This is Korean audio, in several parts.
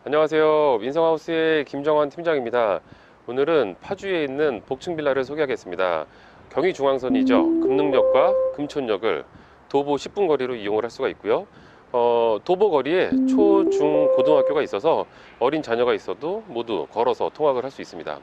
안녕하세요. 민성하우스의 김정환 팀장입니다. 오늘은 파주에 있는 복층 빌라를 소개하겠습니다. 경의 중앙선이죠. 금능역과 금촌역을 도보 10분 거리로 이용을 할 수가 있고요. 도보 거리에 초, 중, 고등학교가 있어서 어린 자녀가 있어도 모두 걸어서 통학을 할 수 있습니다.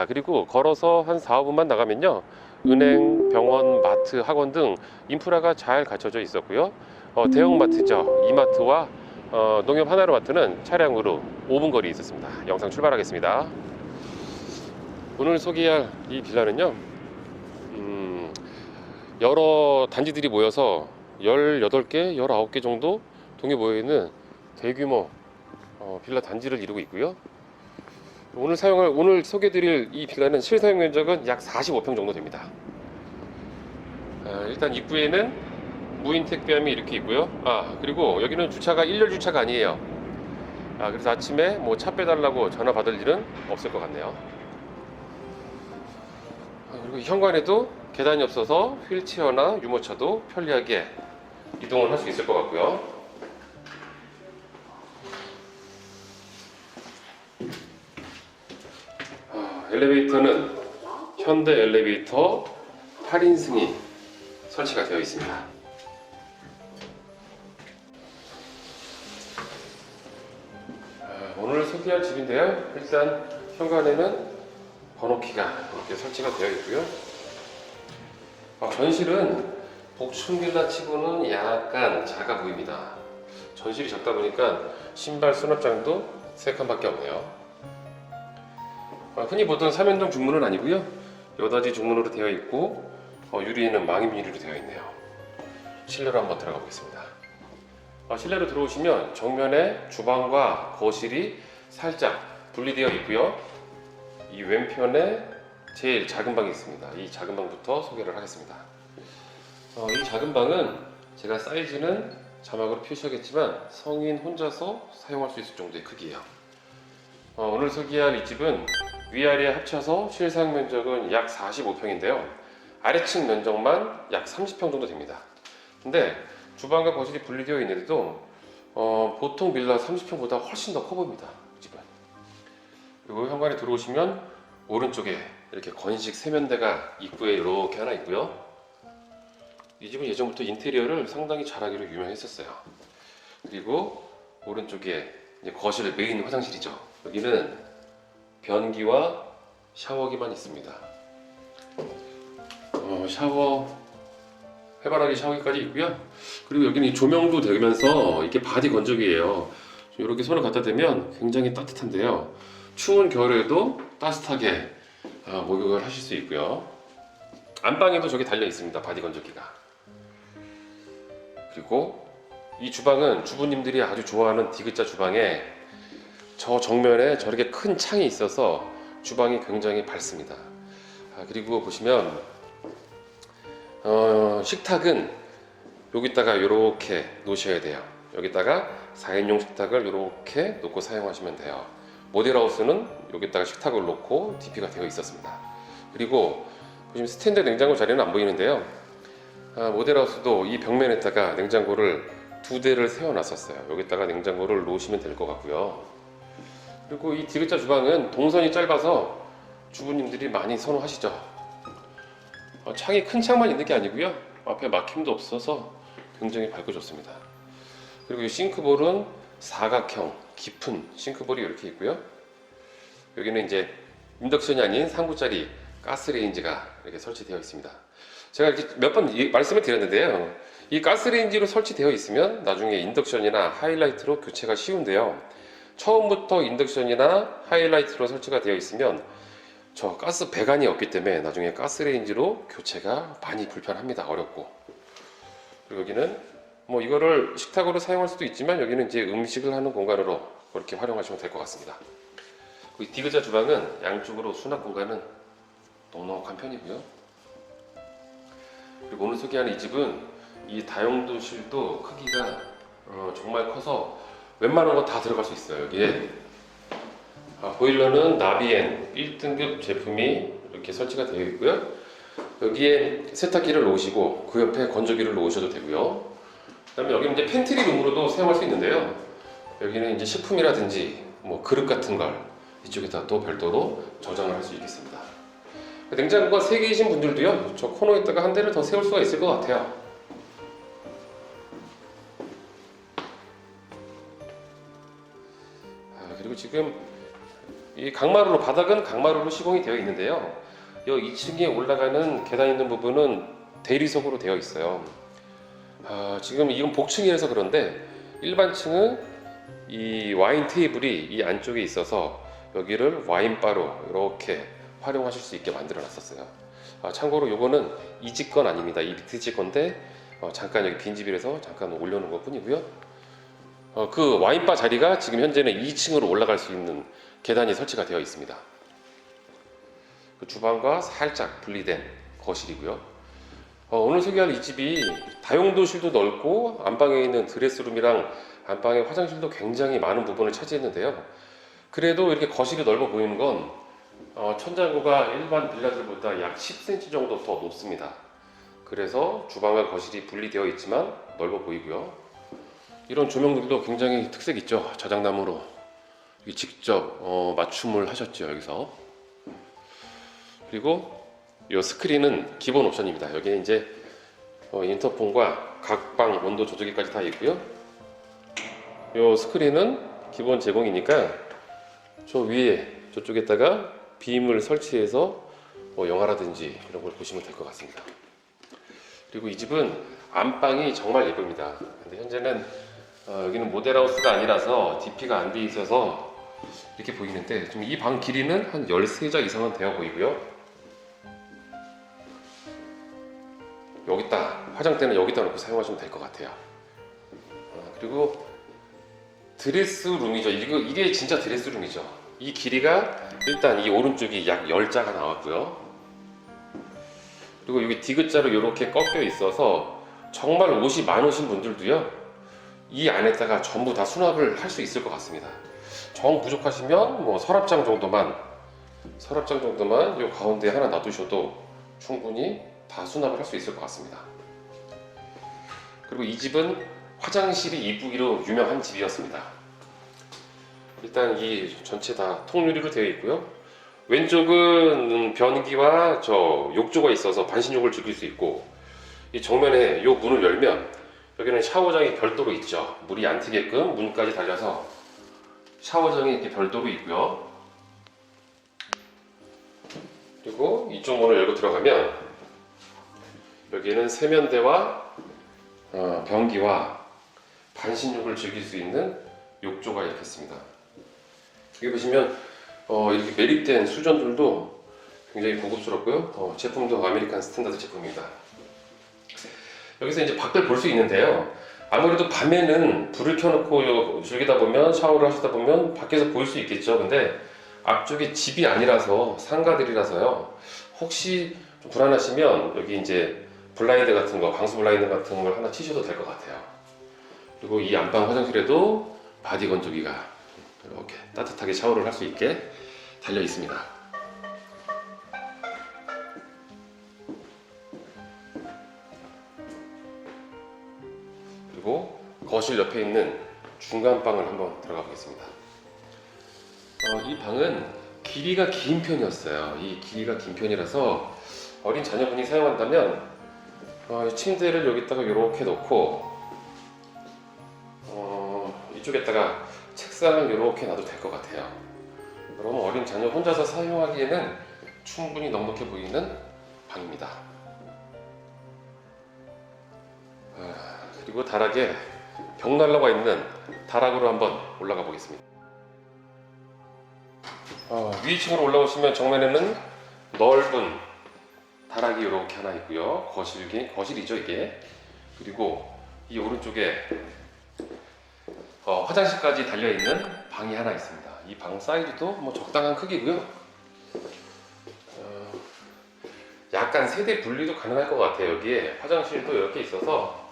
그리고 걸어서 한 4, 5분만 나가면요. 은행, 병원, 마트, 학원 등 인프라가 잘 갖춰져 있었고요. 대형마트죠. 이마트와 농협 하나로마트는 차량으로 5분 거리에 있었습니다. 영상 출발하겠습니다. 오늘 소개할 이 빌라는요, 여러 단지들이 모여서 18개, 19개 정도 동에 모여있는 대규모 빌라 단지를 이루고 있고요. 오늘 소개드릴 이 빌라는 실사용 면적은 약 45평 정도 됩니다. 일단 입구에는 무인 택배함이 이렇게 있고요. 그리고 여기는 주차가 일렬 주차가 아니에요. 그래서 아침에 뭐 차 빼달라고 전화 받을 일은 없을 것 같네요. 그리고 현관에도 계단이 없어서 휠체어나 유모차도 편리하게 이동을 할 수 있을 것 같고요. 엘리베이터는 현대 엘리베이터 8인승이 설치가 되어 있습니다. 오늘 소개할 집인데요. 일단 현관에는 번호키가 이렇게 설치가 되어 있고요. 전실은 복층 빌라 치고는 약간 작아 보입니다. 전실이 작다 보니까 신발 수납장도 3칸밖에 없네요. 흔히 보던 3연동 중문은 아니고요. 여닫이 중문으로 되어 있고 유리에는 망임 유리로 되어 있네요. 실내로 한번 들어가 보겠습니다. 실내로 들어오시면 정면에 주방과 거실이 살짝 분리되어 있고요. 이 왼편에 제일 작은 방이 있습니다. 이 작은 방부터 소개를 하겠습니다. 이 작은 방은 제가 사이즈는 자막으로 표시하겠지만 성인 혼자서 사용할 수 있을 정도의 크기예요. 오늘 소개할 이 집은 위아래 합쳐서 실사용 면적은 약 45평인데요. 아래층 면적만 약 30평 정도 됩니다. 근데 주방과 거실이 분리되어 있는데도 보통 빌라 30평보다 훨씬 더 커 보입니다. 이 집은. 그리고 현관에 들어오시면 오른쪽에 이렇게 건식 세면대가 입구에 이렇게 하나 있고요. 이 집은 예전부터 인테리어를 상당히 잘하기로 유명했었어요. 그리고 오른쪽에 이제 거실 메인 화장실이죠. 여기는 변기와 샤워기만 있습니다. 해바라기 샤워기까지 있고요. 그리고 여기는 조명도 되면서 이게 바디 건조기예요. 이렇게 손을 갖다 대면 굉장히 따뜻한데요. 추운 겨울에도 따뜻하게 목욕을 하실 수 있고요. 안방에도 저기 달려 있습니다. 바디 건조기가. 그리고 이 주방은 주부님들이 아주 좋아하는 D자 주방에 저 정면에 저렇게 큰 창이 있어서 주방이 굉장히 밝습니다. 그리고 보시면 식탁은 여기다가 이렇게 놓으셔야 돼요. 여기다가 4인용 식탁을 이렇게 놓고 사용하시면 돼요. 모델하우스는 여기다가 식탁을 놓고 DP가 되어 있었습니다. 그리고 보시면 스탠드 냉장고 자리는 안 보이는데요. 모델하우스도 이 벽면에다가 냉장고를 2대를 세워놨었어요. 여기다가 냉장고를 놓으시면 될 것 같고요. 그리고 이 D자 주방은 동선이 짧아서 주부님들이 많이 선호하시죠. 창이 큰 창만 있는 게 아니고요. 앞에 막힘도 없어서 굉장히 밝고 좋습니다. 그리고 이 싱크볼은 사각형 깊은 싱크볼이 이렇게 있고요. 여기는 이제 인덕션이 아닌 3구짜리 가스레인지가 이렇게 설치되어 있습니다. 제가 이렇게 몇 번 말씀을 드렸는데요. 이 가스레인지로 설치되어 있으면 나중에 인덕션이나 하이라이트로 교체가 쉬운데요. 처음부터 인덕션이나 하이라이트로 설치가 되어 있으면 저 가스 배관이 없기 때문에 나중에 가스레인지로 교체가 많이 불편합니다. 어렵고. 그리고 여기는 뭐 이거를 식탁으로 사용할 수도 있지만 여기는 이제 음식을 하는 공간으로 그렇게 활용하시면 될 것 같습니다. 이 D자 주방은 양쪽으로 수납 공간은 넉넉한 편이고요. 그리고 오늘 소개하는 이 집은 이 다용도실도 크기가 정말 커서 웬만한 거 다 들어갈 수 있어요. 여기에 보일러는 나비엔 1등급 제품이 이렇게 설치가 되어 있고요. 여기에 세탁기를 놓으시고 그 옆에 건조기를 놓으셔도 되고요. 그 다음에 여기는 이제 팬트리 룸으로도 사용할 수 있는데요. 여기는 이제 식품이라든지 뭐 그릇 같은 걸 이쪽에다 또 별도로 저장을 할 수 있겠습니다. 냉장고가 3개이신 분들도요, 저 코너에다가 한 대를 더 세울 수가 있을 것 같아요. 그리고 지금 이 강마루로, 바닥은 강마루로 시공이 되어 있는데요, 이 2층에 올라가는 계단 있는 부분은 대리석으로 되어 있어요. 지금 이건 복층이라서 그런데 일반 층은 이 와인 테이블이 이 안쪽에 있어서 여기를 와인바로 이렇게 활용하실 수 있게 만들어 놨었어요. 참고로 요거는 이 집 건 아닙니다. 이 밑에 집 건데 잠깐 여기 빈집이라서 잠깐 올려놓은 것 뿐이고요. 그 와인바 자리가 지금 현재는 2층으로 올라갈 수 있는 계단이 설치가 되어 있습니다. 그 주방과 살짝 분리된 거실이고요. 오늘 소개할 이 집이 다용도실도 넓고 안방에 있는 드레스룸이랑 안방의 화장실도 굉장히 많은 부분을 차지했는데요. 그래도 이렇게 거실이 넓어 보이는 건 천장고가 일반 빌라들보다 약 10cm 정도 더 높습니다. 그래서 주방과 거실이 분리되어 있지만 넓어 보이고요. 이런 조명들도 굉장히 특색 있죠. 자작나무로 직접 맞춤을 하셨죠, 여기서. 그리고 이 스크린은 기본 옵션입니다. 여기에 이제 인터폰과 각방 온도 조절기까지 다 있고요. 이 스크린은 기본 제공이니까 저 위에 저쪽에다가 빔을 설치해서 영화라든지 이런 걸 보시면 될 것 같습니다. 그리고 이 집은 안방이 정말 예쁩니다. 근데 현재는 여기는 모델하우스가 아니라서 DP가 안 돼 있어서 이렇게 보이는데, 지금 이 방 길이는 한 13자 이상은 되어 보이고요. 여기다 화장대는 여기다 놓고 사용하시면 될 것 같아요. 그리고 드레스룸이죠. 이게 진짜 드레스룸이죠. 이 길이가 일단 이 오른쪽이 약 10자가 나왔고요. 그리고 여기 디귿자로 이렇게 꺾여 있어서 정말 옷이 많으신 분들도요, 이 안에다가 전부 다 수납을 할 수 있을 것 같습니다. 정 부족하시면 뭐 서랍장 정도만 이 가운데 하나 놔두셔도 충분히 다 수납을 할 수 있을 것 같습니다. 그리고 이 집은 화장실이 이쁘기로 유명한 집이었습니다. 일단 이 전체 다 통유리로 되어 있고요. 왼쪽은 변기와 저 욕조가 있어서 반신욕을 즐길 수 있고, 이 정면에 이 문을 열면 여기는 샤워장이 별도로 있죠. 물이 안 튀게끔 문까지 달려서 샤워장이 이렇게 별도로 있고요. 그리고 이쪽 문을 열고 들어가면 여기는 세면대와 변기와 반신욕을 즐길 수 있는 욕조가 이렇게 있습니다. 여기 보시면 이렇게 매립된 수전들도 굉장히 고급스럽고요. 제품도 아메리칸 스탠다드 제품입니다. 여기서 이제 밖을 볼 수 있는데요. 아무래도 밤에는 불을 켜놓고 즐기다 보면, 샤워를 하시다 보면 밖에서 보일 수 있겠죠. 근데 앞쪽이 집이 아니라서 상가들이라서요, 혹시 좀 불안하시면 여기 이제 블라인드 같은 거, 방수 블라인드 같은 걸 하나 치셔도 될 것 같아요. 그리고 이 안방 화장실에도 바디 건조기가 이렇게 따뜻하게 샤워를 할 수 있게 달려 있습니다. 그리고 거실 옆에 있는 중간방을 한번 들어가 보겠습니다. 이 방은 길이가 긴 편이었어요. 이 길이가 긴 편이라서 어린 자녀분이 사용한다면 침대를 여기다가 이렇게 놓고 이쪽에다가 책상을 이렇게 놔도 될 것 같아요. 그럼 어린 자녀 혼자서 사용하기에는 충분히 넉넉해 보이는 방입니다. 그리고 다락에 벽난로가 있는 다락으로 한번 올라가 보겠습니다. 위층으로 올라오시면 정면에는 넓은 다락이 이렇게 하나 있고요. 거실이죠 이게. 그리고 이 오른쪽에 화장실까지 달려있는 방이 하나 있습니다. 이 방 사이즈도 뭐 적당한 크기고요. 약간 세대 분리도 가능할 것 같아요. 여기에 화장실도 이렇게 있어서,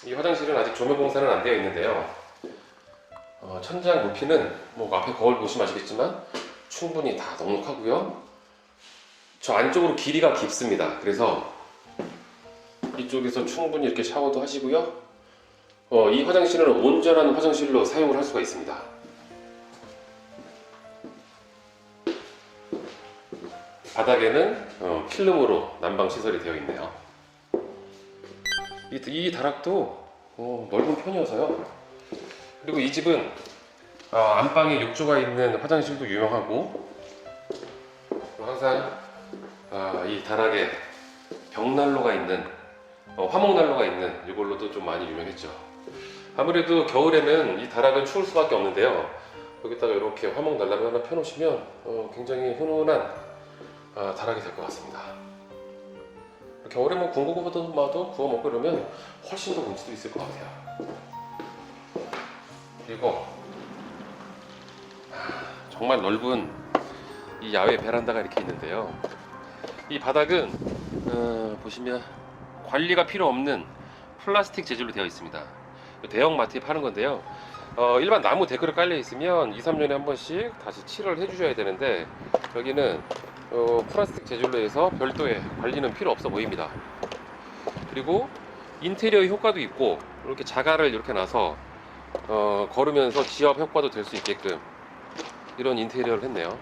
이 화장실은 아직 조명 공사는 안 되어 있는데요. 천장 높이는 뭐 앞에 거울 보시면 아시겠지만 충분히 다 넉넉하고요. 저 안쪽으로 길이가 깊습니다. 그래서 이쪽에서 충분히 이렇게 샤워도 하시고요. 이 화장실은 온전한 화장실로 사용을 할 수가 있습니다. 바닥에는 필름으로 난방 시설이 되어 있네요. 이 다락도 넓은 편이어서요. 그리고 이 집은 안방에 욕조가 있는 화장실도 유명하고, 항상 이 다락에 벽난로가 있는 화목난로가 있는 이걸로도 좀 많이 유명했죠. 아무래도 겨울에는 이 다락은 추울 수밖에 없는데요. 여기다가 이렇게 화목난로를 하나 펴놓으시면 굉장히 훈훈한 다락이 될 것 같습니다. 겨울에 뭐 군고구마도 구워 먹고 이러면 훨씬 더 운치도 있을 것 같아요. 그리고 정말 넓은 이 야외 베란다가 이렇게 있는데요. 이 바닥은 보시면 관리가 필요 없는 플라스틱 재질로 되어 있습니다. 대형 마트에 파는 건데요. 일반 나무 데크를 깔려 있으면 2-3년에 한 번씩 다시 칠을 해주셔야 되는데, 여기는 플라스틱 재질로 해서 별도의 관리는 필요 없어 보입니다. 그리고 인테리어 효과도 있고, 이렇게 자갈을 이렇게 놔서 걸으면서 지압 효과도 될 수 있게끔 이런 인테리어를 했네요.